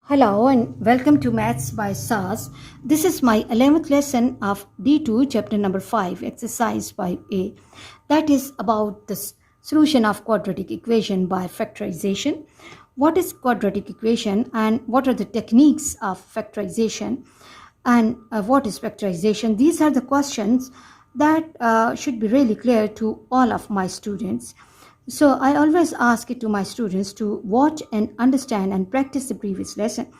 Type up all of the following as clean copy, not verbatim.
Hello and welcome to Maths by SAS. This is my 11th lesson of D2 chapter number 5 exercise 5a, that is about the solution of quadratic equation by factorization. What is quadratic equation and what are the techniques of factorization and what is factorization? These are the questions that should be really clear to all of my students. So I always ask it to my students to watch and understand and practice the previous lesson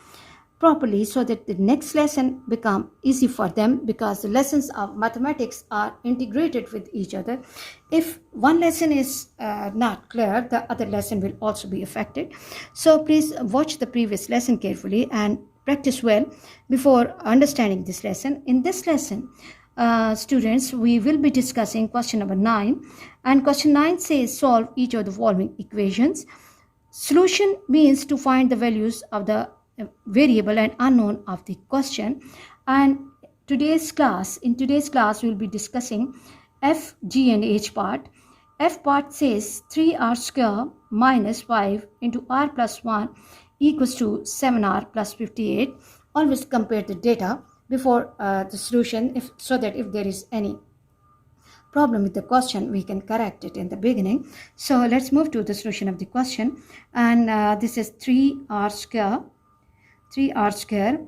properly so that the next lesson become easy for them, because the lessons of mathematics are integrated with each other. If one lesson is not clear, the other lesson will also be affected. So please watch the previous lesson carefully and practice well before understanding this lesson. In this lesson, students, we will be discussing question number 9, and question 9 says solve each of the following equations. Solution means to find the values of the variable and unknown of the question. And in today's class we will be discussing F, G and H part. F part says 3r square minus 5 into r plus 1 equals to 7r plus 58. Always compare the data before the solution, so that if there is any problem with the question, we can correct it in the beginning. So let's move to the solution of the question. And this is 3r square,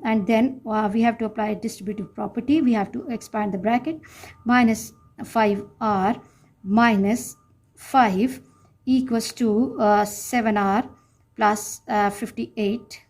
and then we have to apply a distributive property. We have to expand the bracket. Minus 5r minus 5 equals to 7r plus 58.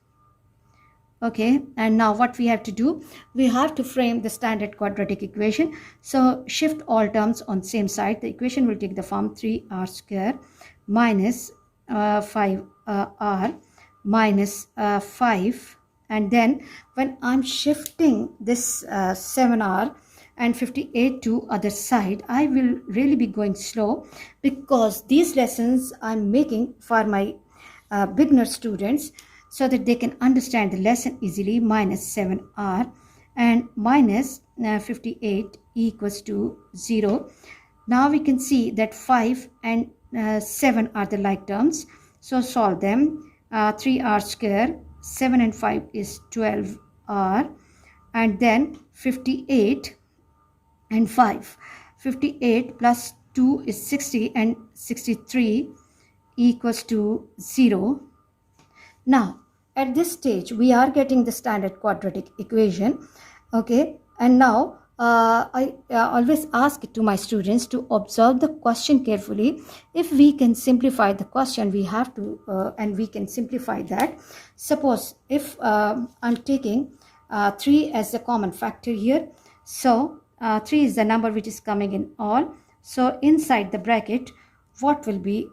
Okay, and now what we have to do, we have to frame the standard quadratic equation. So shift all terms on same side. The equation will take the form 3r square minus 5r minus 5, and then when I'm shifting this 7r and 58 to other side, I will really be going slow, because these lessons I'm making for my beginner students, so that they can understand the lesson easily. Minus 7r and minus 58 equals to 0. Now we can see that 5 and 7 are the like terms, so solve them. 3r square, 7 and 5 is 12r, and then 58 and 5. 58 plus 2 is 60, and 63 equals to 0. Now at this stage we are getting the standard quadratic equation. Okay, and now I always ask it to my students to observe the question carefully. If we can simplify the question, we have to and we can simplify that. Suppose if I'm taking 3 as a common factor here, so 3 is the number which is coming in all. So inside the bracket, what will be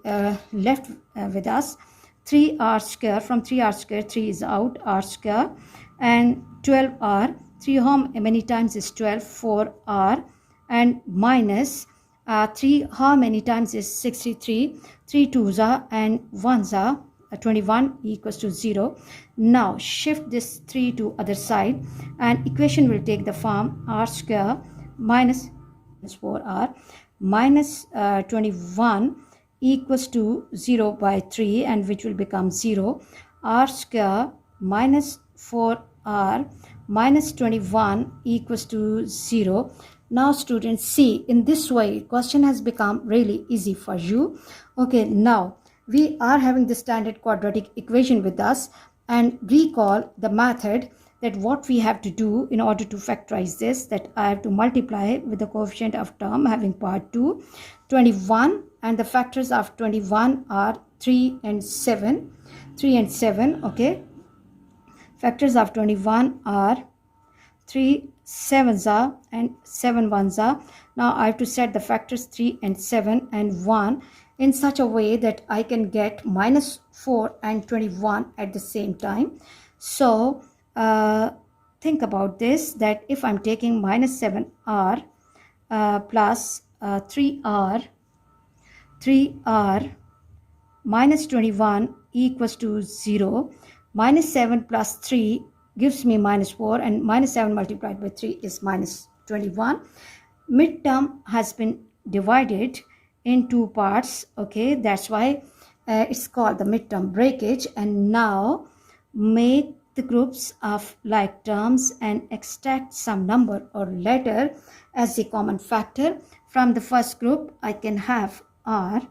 left with us? 3r square. From 3r square, 3 is out, r square, and 12r. 3 how many times is 12? 4r, and minus 3 how many times is 63? 3 2s are and 1s are 21 equals to 0. Now shift this 3 to other side, and equation will take the form r square minus 4r minus 21 equals to 0 by 3, and which will become 0. R square minus 4r minus 21 equals to 0. Now students, see, in this way question has become really easy for you. Okay, now we are having the standard quadratic equation with us, and recall the method, that what we have to do in order to factorize this, that I have to multiply with the coefficient of term having part 2, 21, and the factors of 21 are 3 and 7. Okay, factors of 21 are 3 7s are and 7 1s are. Now I have to set the factors 3 and 7 and 1 in such a way that I can get minus 4 and 21 at the same time. So think about this, that if I'm taking minus 7r plus 3r minus 21 equals to 0. Minus 7 plus 3 gives me minus 4, and minus 7 multiplied by 3 is minus 21. Midterm has been divided in two parts. Okay, that's why it's called the midterm breakage. And now make the groups of like terms and extract some number or letter as a common factor. From the first group, I can have r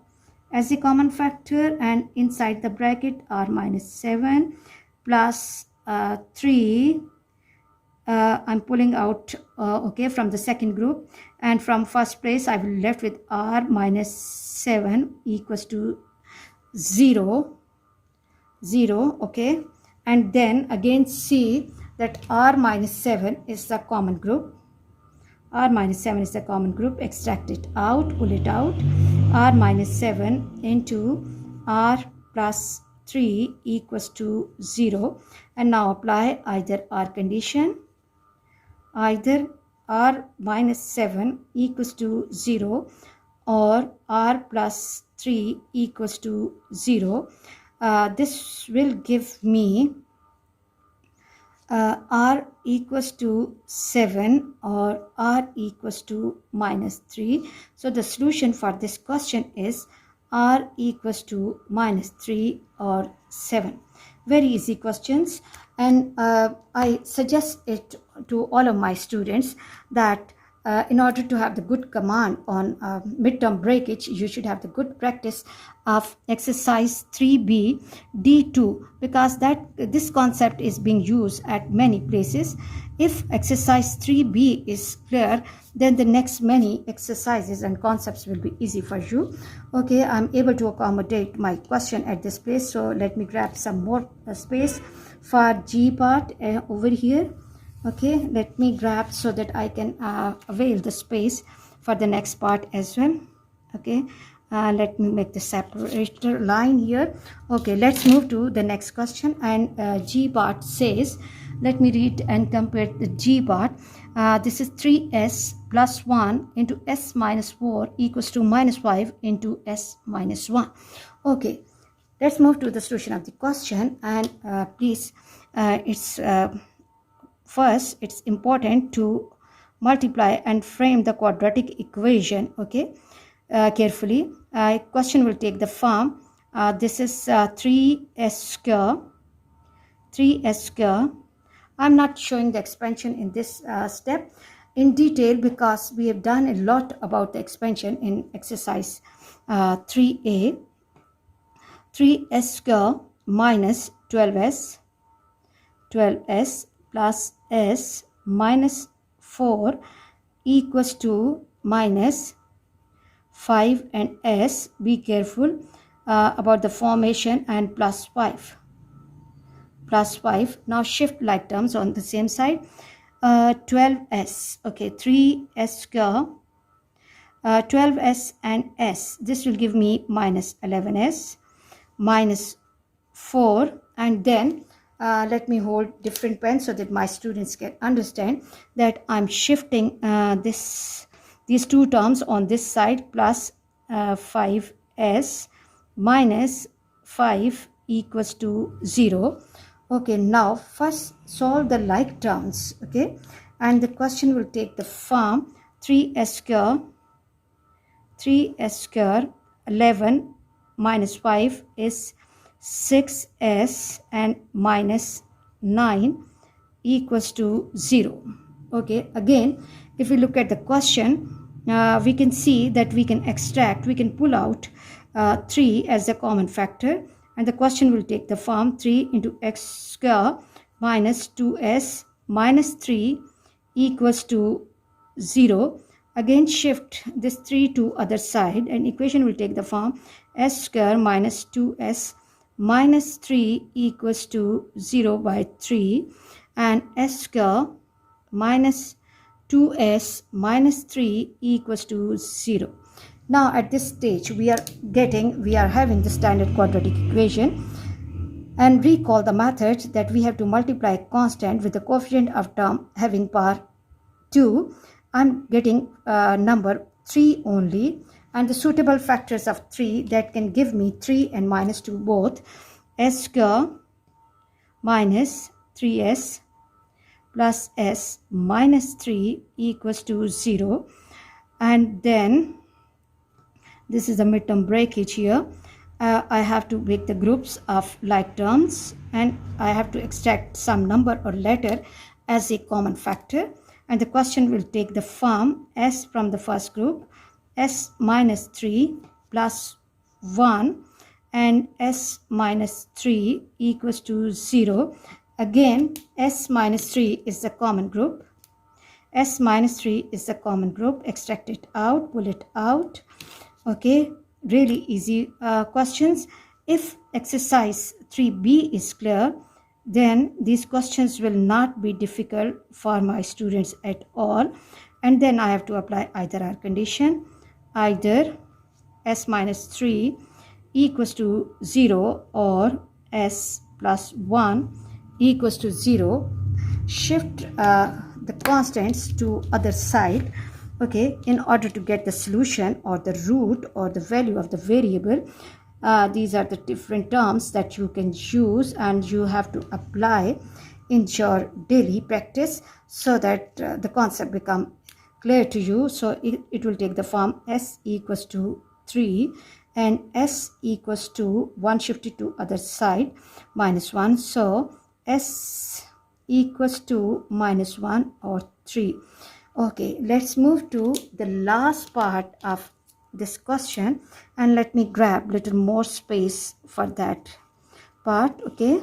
as a common factor, and inside the bracket r minus 7 plus 3. I'm pulling out okay from the second group, and from first place I will left with r minus 7 equals to 0, okay, and then again see that r minus 7 is the common group. R minus 7 is the common group. Extract it out, pull it out. R minus 7 into r plus 3 equals to 0. And now apply either r condition, either r minus 7 equals to 0 or r plus 3 equals to 0. This will give me r equals to 7 or r equals to minus 3. So the solution for this question is r equals to minus 3 or 7. Very easy questions, and I suggest it to all of my students that in order to have the good command on midterm breakage, you should have the good practice of exercise 3b d2, because this concept is being used at many places. If exercise 3b is clear, then the next many exercises and concepts will be easy for you. Okay, I'm able to accommodate my question at this place, so let me grab some more space for G part over here. Okay, let me grab so that I can avail the space for the next part as well. Okay, let me make the separator line here. Okay, let's move to the next question, and G part says, let me read and compare the G part. This is 3s plus 1 into s minus 4 equals to minus 5 into s minus 1. Okay, let's move to the solution of the question, and please, first it's important to multiply and frame the quadratic equation, okay, carefully. Question will take the form, this is 3s square. I'm not showing the expansion in this step in detail because we have done a lot about the expansion in exercise 3a. 3s square minus 12s plus s minus 4 equals to minus 5 and s. Be careful about the formation, and plus 5. Now shift like terms on the same side. 12s, okay, 3s square, 12s and s. This will give me minus 11s minus 4, and then let me hold different pen so that my students can understand that I'm shifting these two terms on this side. Plus 5s minus 5 equals to 0. Okay, now first solve the like terms, okay, and the question will take the form 3s square 11 minus 5 is 6s and minus 9 equals to 0. Okay, again, if we look at the question, we can see that we can pull out 3 as a common factor, and the question will take the form 3 into x square minus 2s minus 3 equals to 0. Again, shift this 3 to other side, and equation will take the form s square minus 2s minus 3 equals to 0 by 3, and s square minus 2s minus 3 equals to 0. Now at this stage we are having the standard quadratic equation, and recall the method that we have to multiply a constant with the coefficient of term having power 2. I'm getting number 3 only, and the suitable factors of 3 that can give me 3 and minus 2 both. S square minus 3s plus s minus 3 equals to 0, and then this is the midterm breakage here. I have to make the groups of like terms, and I have to extract some number or letter as a common factor, and the question will take the form s from the first group, s minus 3 plus 1, and s minus 3 equals to 0. Again, s minus 3 is the common group. S minus 3 is the common group. Extract it out, pull it out. Okay, really easy questions. If exercise 3b is clear, then these questions will not be difficult for my students at all. And then I have to apply either or condition. Either s minus 3 equals to 0 or s plus 1 equals to 0. Shift the constants to other side, okay, in order to get the solution or the root or the value of the variable. These are the different terms that you can use, and you have to apply in your daily practice so that the concept become clear to you. So it will take the form s equals to 3 and s equals to 150 to other side minus 1. So s equals to minus 1 or 3. Okay, let's move to the last part of this question, and let me grab little more space for that part, okay,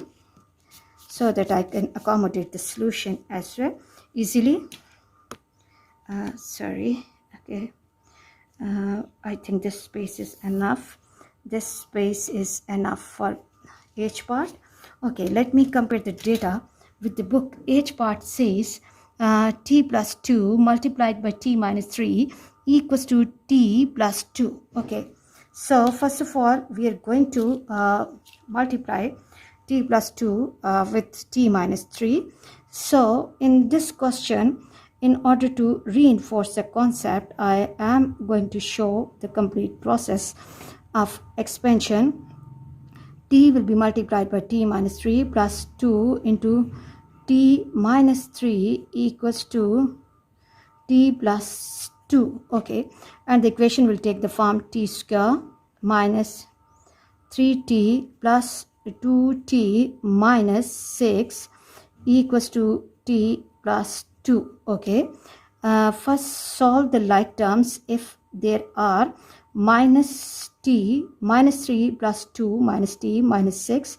so that I can accommodate the solution as well easily. Sorry, okay, I think this space is enough. This space is enough for each part. Okay, let me compare the data with the book. Each part says t plus 2 multiplied by t minus 3 equals to t plus 2. Okay, so first of all, we are going to multiply t plus 2 with t minus 3. So in this question, in order to reinforce the concept, I am going to show the complete process of expansion. T will be multiplied by t minus 3 plus 2 into t minus 3 equals to t plus 2. Okay, and the equation will take the form t square minus 3t plus 2t minus 6 equals to t plus 2. Okay, first solve the like terms. If there are minus t minus 3 plus 2 minus t minus 6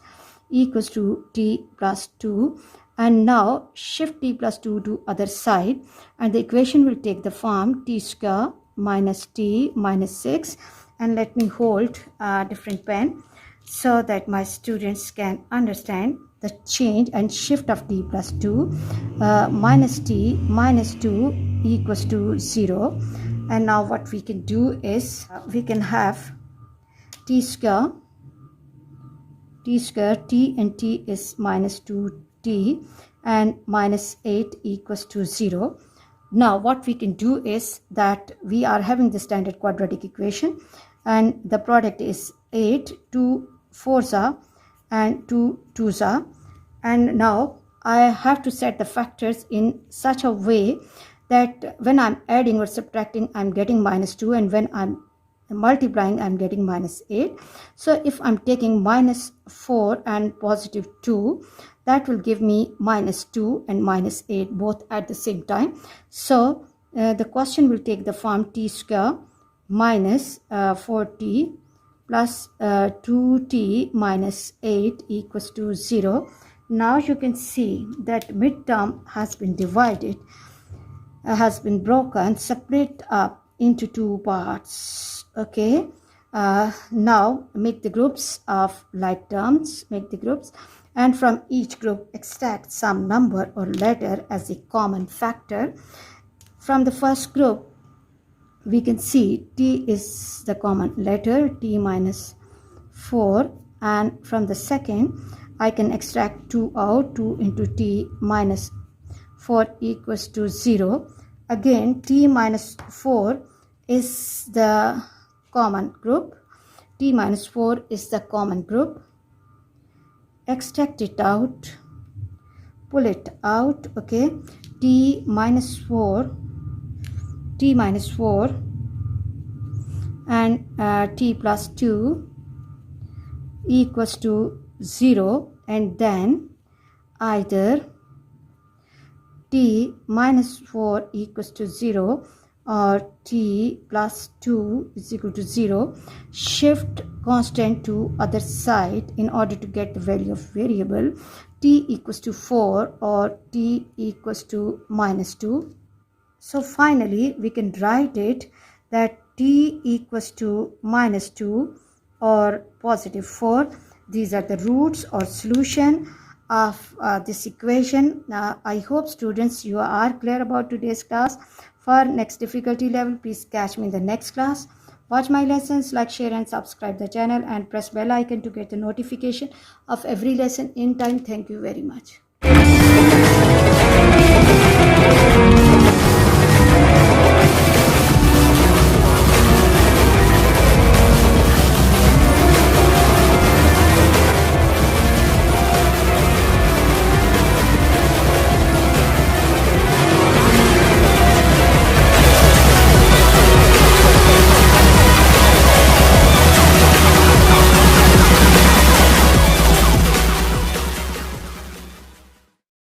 equals to t plus 2, and now shift t plus 2 to other side, and the equation will take the form t square minus t minus 6. And let me hold a different pen so that my students can understand the change and shift of t plus 2. Minus t minus 2 equals to 0. And now what we can do is we can have t square, t and t is minus 2t, and minus 8 equals to 0. Now what we can do is that we are having the standard quadratic equation, and the product is 8, 2 4s are, and 2 2s are. And now I have to set the factors in such a way that when I'm adding or subtracting, I'm getting minus 2, and when I'm multiplying, I'm getting minus 8. So if I'm taking minus 4 and positive 2, that will give me minus 2 and minus 8 both at the same time. So the question will take the form t square minus 4t plus 2t minus 8 equals to 0. Now you can see that midterm has been divided, has been broken, split up into two parts. Okay, now make the groups of like terms, make the groups, and from each group extract some number or letter as a common factor. From the first group, we can see t is the common letter, t minus 4, and from the second I can extract 2 out, 2 into t minus 4 equals to 0. Again, t minus 4 is the common group. T minus 4 is the common group. Extract it out, pull it out, okay. T minus 4 and t plus 2 equals to 0, and then either t minus 4 equals to 0 or t plus 2 is equal to 0. Shift constant to other side in order to get the value of variable. T equals to 4 or t equals to minus 2. So finally we can write it that t equals to minus 2 or positive 4. These are the roots or solution of this equation. I hope students you are clear about today's class. For next difficulty level, please catch me in the next class. Watch my lessons, like, share and subscribe the channel, and press bell icon to get the notification of every lesson in time. Thank you very much.